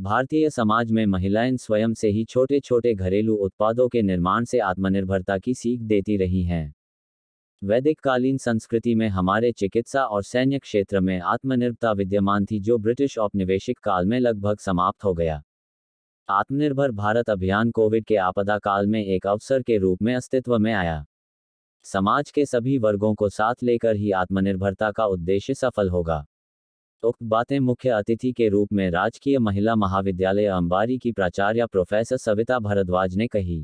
भारतीय समाज में महिलाएं स्वयं से ही छोटे छोटे घरेलू उत्पादों के निर्माण से आत्मनिर्भरता की सीख देती रही हैं। वैदिक कालीन संस्कृति में हमारे चिकित्सा और सैन्य क्षेत्र में आत्मनिर्भरता विद्यमान थी, जो ब्रिटिश औपनिवेशिक काल में लगभग समाप्त हो गया। आत्मनिर्भर भारत अभियान कोविड के आपदा काल में एक अवसर के रूप में अस्तित्व में आया। समाज के सभी वर्गों को साथ लेकर ही आत्मनिर्भरता का उद्देश्य सफल होगा। उक्त बातें मुख्य अतिथि के रूप में राजकीय महिला महाविद्यालय अंबारी की प्राचार्य प्रोफेसर सविता भारद्वाज ने कही।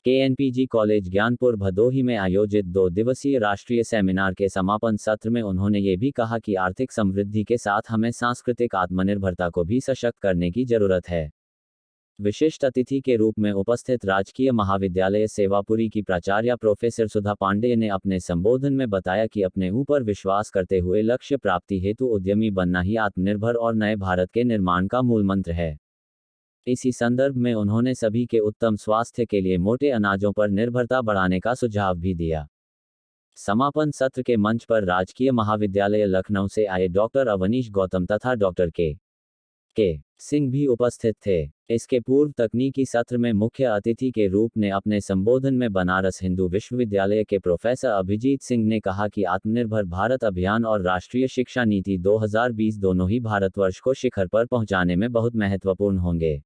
केएनपीजी कॉलेज ज्ञानपुर भदोही में आयोजित 2 दिवसीय राष्ट्रीय सेमिनार के समापन सत्र में उन्होंने ये भी कहा कि आर्थिक समृद्धि के साथ हमें सांस्कृतिक आत्मनिर्भरता को भी सशक्त करने की जरूरत है। विशिष्ट अतिथि के रूप में उपस्थित राजकीय महाविद्यालय सेवापुरी की प्राचार्य प्रोफेसर सुधा पांडेय ने अपने संबोधन में बताया कि अपने ऊपर विश्वास करते हुए लक्ष्य प्राप्ति हेतु उद्यमी बनना ही आत्मनिर्भर और नए भारत के निर्माण का मूल मंत्र है। इसी संदर्भ में उन्होंने सभी के उत्तम स्वास्थ्य के लिए मोटे अनाजों पर निर्भरता बढ़ाने का सुझाव भी दिया। समापन सत्र के मंच पर राजकीय महाविद्यालय लखनऊ से आए डॉक्टर अवनीश गौतम तथा डॉक्टर के सिंह भी उपस्थित थे। इसके पूर्व तकनीकी सत्र में मुख्य अतिथि के रूप में अपने संबोधन में बनारस हिंदू विश्वविद्यालय के प्रोफेसर अभिजीत सिंह ने कहा कि आत्मनिर्भर भारत अभियान और राष्ट्रीय शिक्षा नीति 2020 दोनों ही भारतवर्ष को शिखर पर पहुंचाने में बहुत महत्वपूर्ण होंगे।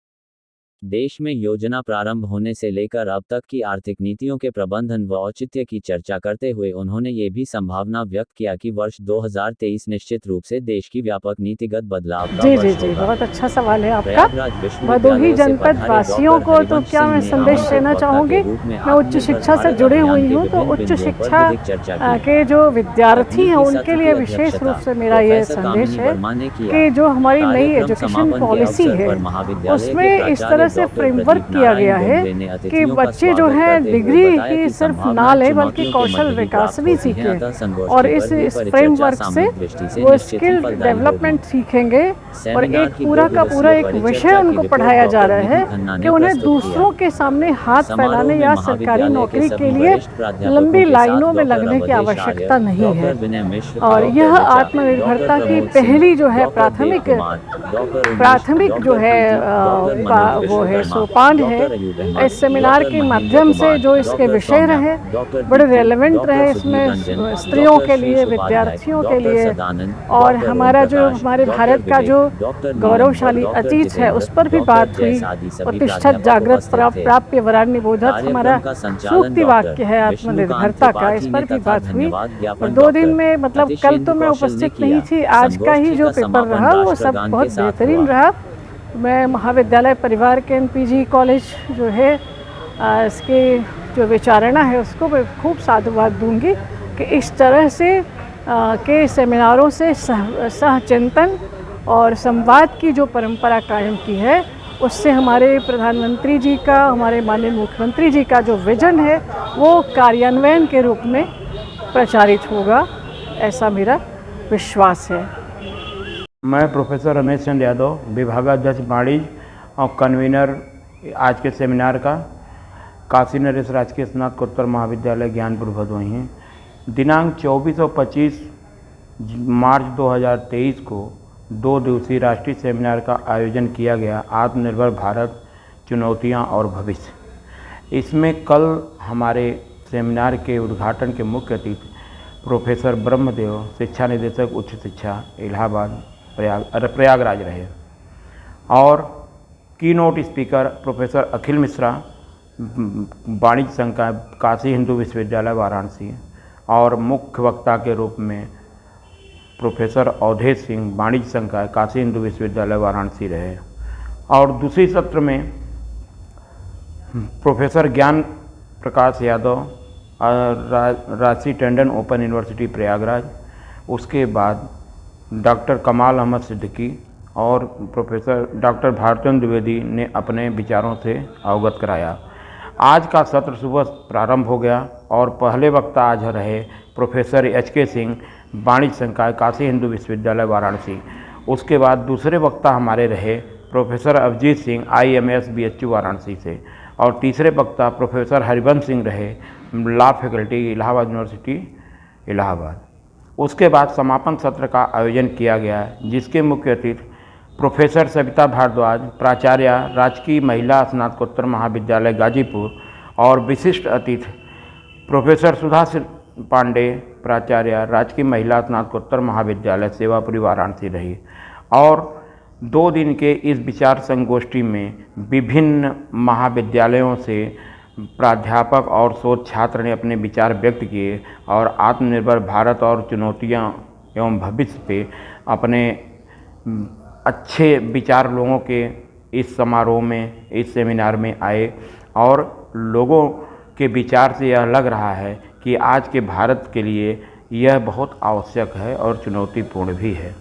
देश में योजना प्रारंभ होने से लेकर अब तक की आर्थिक नीतियों के प्रबंधन व औचित्य की चर्चा करते हुए उन्होंने ये भी संभावना व्यक्त किया कि वर्ष 2023 निश्चित रूप से देश की व्यापक नीतिगत बदलाव का जी वर्ष जी जी होगा। बहुत अच्छा सवाल है आपका। प्रयागराज भदोही विश्वविद्यालय से जनपद पधारे वासियों डॉक्टर को तो हरिवंश क्या सिंह मैं ने संदेश आमंत्रित देना वक्ता चाहूँगी। के रूप में मैं उच्च आत्मनिर्भर शिक्षा से भारत जुड़ी अभियान हुई के हूँ, तो विभिन्न उच्च बिंदुओं पर शिक्षा विधिक चर्चा की। के जो विद्यार्थी हैं तकनीकी उनके सत्र लिए की विशेष रूप अध्यक्षता से मेरा ये प्रोफेसर संदेश कामिनी है वर्मा ने किया। कि जो हमारी नई कार्यक्रम एजुकेशन समापन के पॉलिसी अवसर है पर महाविद्यालय के उसमें इस प्राचार्य तरह से डॉक्टर फ्रेमवर्क प्रदीप किया गया नारायण है डोंगरे ने कि अतिथियों का बच्चे जो स्वागत हैं करते हुए डिग्री बताया ही कि सिर्फ ना संभावनाएं ले बल्कि चुनौतियों के कौशल मध्य ही विकास प्राप्त भी होती हैं, सीखें अतः और संगोष्ठी इस पर हुई इस परिचर्चा फ्रेमवर्क से सामूहिक दृष्टि से वो निश्चित ही स्किल फलदायी डेवलपमेंट होगी। सीखेंगे और सेमिनार एक की पूरा 2 का पूरा दिवसीय एक विषय परिचर्चा की उनको रिपोर्ट पढ़ाया जा डॉक्टर रहा निधि है खन्ना कि ने उन्हें प्रस्तुत दूसरों किया। के सामने हाथ समारोह फैलाने में या सरकारी महाविद्यालय के नौकरी के सभी लिए वरिष्ठ प्राध्यापकों लंबी के साथ लाइनों में डॉक्टर लगने की अवधेश आर्य, आवश्यकता नहीं है। डॉक्टर विनय मिश्र, और डॉक्टर यह ऋचा, डॉक्टर आत्मनिर्भरता की प्रमोद सिंह, पहली जो है डॉक्टर देव कुमार, डॉक्टर उमेश, जो डॉक्टर है प्रीति, डॉक्टर मनोज वो है विश्वकर्मा, सोपान है डॉक्टर अयूब अहमद, इस सेमिनार डॉक्टर के महेंद्र माध्यम से कुमार, जो इसके डॉक्टर विषय सौम्या, रहे डॉक्टर बड़े दीप्ति, रेलेवेंट डॉक्टर रहे। सुधीर इसमें रंजन, स्त्रियों डॉक्टर के श्री लिए, उपाध्याय, विद्यार्थियों के डॉक्टर लिए सदानंद, और डॉक्टर ओम हमारा जो प्रकाश, हमारे डॉक्टर भारत का विवेक, जो डॉक्टर नीलम व गौरवशाली डॉक्टर अतीत है उस जितेंद्र, पर भी डॉक्टर बात हुई। जयस आदि सभी प्रतिष्ठित प्राध्यापक जागृत उपस्थित थे। प्राप्य वराण्य बोधक हमारा कार्यक्रम का संचालन सूक्ति डॉक्टर वाक्य है विष्णुकांत आत्मनिर्भरता का, इस त्रिपाठी ने पर भी तथा बात हुई। धन्यवाद और ज्ञापन 2 दिन डॉक्टर में मतलब कल तो अतिशेंद्र मैं कौशल ने उपस्थित नहीं किया। थी, आज का ही संगोष्ठी जो का पेपर समापन रहा वो सब राष्ट्रगान बहुत के साथ बेहतरीन हुआ। रहा। मैं महाविद्यालय परिवार के एनपीजी कॉलेज जो है इसके जो विचारणा है उसको मैं खूब साधुवाद दूंगी कि इस तरह से के सेमिनारों से सहचिंतन और संवाद की जो परंपरा कायम की है उससे हमारे प्रधानमंत्री जी का, हमारे माननीय मुख्यमंत्री जी का जो विजन है वो कार्यान्वयन के रूप में प्रचारित होगा, ऐसा मेरा विश्वास है। मैं प्रोफेसर रमेश चंद्र यादव, विभागाध्यक्ष वाणिज्य और कन्वीनर आज के सेमिनार का, काशी नरेश राजकीय स्नातकोत्तर महाविद्यालय ज्ञानपुर भदोही हैं। दिनांक 24 और 25 मार्च 2023 को 2 दिवसीय राष्ट्रीय सेमिनार का आयोजन किया गया, आत्मनिर्भर भारत चुनौतियां और भविष्य। इसमें कल हमारे सेमिनार के उद्घाटन के मुख्य अतिथि प्रोफेसर ब्रह्मदेव, शिक्षा निदेशक उच्च शिक्षा इलाहाबाद प्रयागराज रहे और कीनोट स्पीकर प्रोफेसर अखिल मिश्रा, वाणिज्य संकाय काशी हिंदू विश्वविद्यालय वाराणसी, और मुख्य वक्ता के रूप में प्रोफेसर अवधेश सिंह, वाणिज्य संकाय काशी हिंदू विश्वविद्यालय वाराणसी रहे। और दूसरी सत्र में प्रोफेसर ज्ञान प्रकाश यादव, राशि टंडन ओपन यूनिवर्सिटी प्रयागराज, उसके बाद डॉक्टर कमाल अहमद सिद्दीकी और प्रोफेसर डॉक्टर भारतेंद्र द्विवेदी ने अपने विचारों से अवगत कराया। आज का सत्र सुबह प्रारंभ हो गया और पहले वक्ता आज रहे प्रोफेसर एच.के. सिंह, वाणिज्य संकाय काशी हिंदू विश्वविद्यालय वाराणसी। उसके बाद दूसरे वक्ता हमारे रहे professor Abhijeet Singh, IMS BHU Varanasi से, और तीसरे वक्ता प्रोफेसर हरिवंश सिंह रहे, law faculty Allahabad university Allahabad. उसके बाद समापन सत्र का आयोजन किया गया, जिसके मुख्य अतिथि प्रोफेसर सविता भारद्वाज, प्राचार्य, राजकीय महिला स्नातकोत्तर महाविद्यालय गाजीपुर, और विशिष्ट अतिथि प्रोफेसर सुधा पांडे, प्राचार्य, राजकीय महिला स्नातकोत्तर महाविद्यालय सेवापुरी वाराणसी रही। और 2 दिन के इस विचार संगोष्ठी में विभिन्न महाविद्यालयों से प्राध्यापक और शोध छात्र ने अपने विचार व्यक्त किए और आत्मनिर्भर भारत और चुनौतियां एवं भविष्य पे अपने अच्छे विचार लोगों के इस समारोह में, इस सेमिनार में आए। और लोगों के विचार से यह लग रहा है कि आज के भारत के लिए यह बहुत आवश्यक है और चुनौतीपूर्ण भी है।